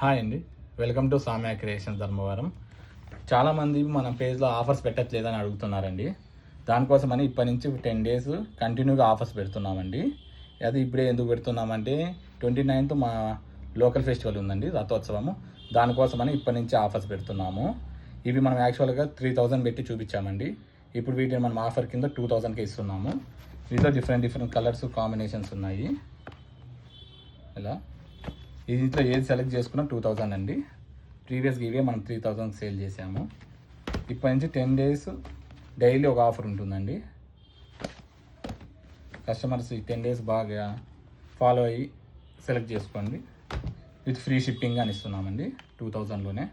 Hi అండి, welcome to సామ్యా creations Dharmavaram. చాలామంది మన పేజ్లో ఆఫర్స్ పెట్టట్లేదని అడుగుతున్నారండి. దానికోసమని ఇప్పటి నుంచి 10 డేస్ కంటిన్యూగా ఆఫర్స్ పెడుతున్నామండి. అది ఇప్పుడే ఎందుకు పెడుతున్నామంటే 29th మా లోకల్ ఫెస్టివల్ ఉందండి, రథోత్సవము. దానికోసమని ఇప్పటి నుంచి ఆఫర్స్ పెడుతున్నాము. ఇవి మనం యాక్చువల్గా 3000 పెట్టి చూపించామండి. ఇప్పుడు వీటిని మనం ఆఫర్ కింద 2000కి ఇస్తున్నాము. వీటిలో డిఫరెంట్ కలర్స్ కాంబినేషన్స్ ఉన్నాయి. ఇలా దీంట్లో ఏది సెలెక్ట్ చేసుకున్నా 2000 అండి. ప్రీవియస్గా ఇవే మనం 3000 సేల్ చేసాము. ఇప్పటి నుంచి 10 డేస్ డైలీ ఒక ఆఫర్ ఉంటుందండి. కస్టమర్స్ ఈ 10 డేస్ బాగా ఫాలో అయ్యి సెలెక్ట్ చేసుకోండి. విత్ ఫ్రీ షిప్పింగ్ అని ఇస్తున్నామండి 2000లోనే.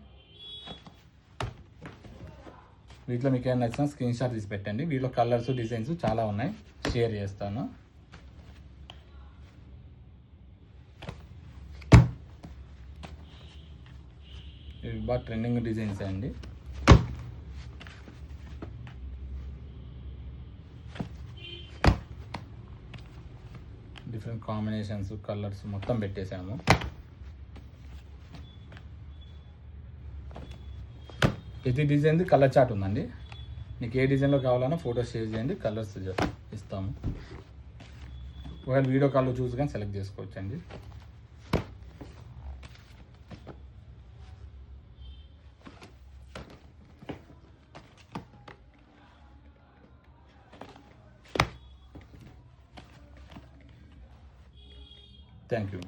వీటిలో మీకు ఏమైనా నచ్చినా స్క్రీన్ షాట్ తీసి పెట్టండి. వీటిలో కలర్స్ డిజైన్స్ చాలా ఉన్నాయి, షేర్ చేస్తాను. ఇవి బాగా ట్రెండింగ్ డిజైన్స్ అండి. డిఫరెంట్ కాంబినేషన్స్, కలర్స్ మొత్తం పెట్టేశాము. ప్రతి డిజైన్ది కలర్ చార్ట్ ఉందండి. మీకు ఏ డిజైన్లో కావాలన్నా ఫోటోస్ షేర్ చేయండి, కలర్స్ ఇస్తాము. ఒకవేళ వీడియో కాల్లో చూసి కానీ సెలెక్ట్ చేసుకోవచ్చండి. Thank you.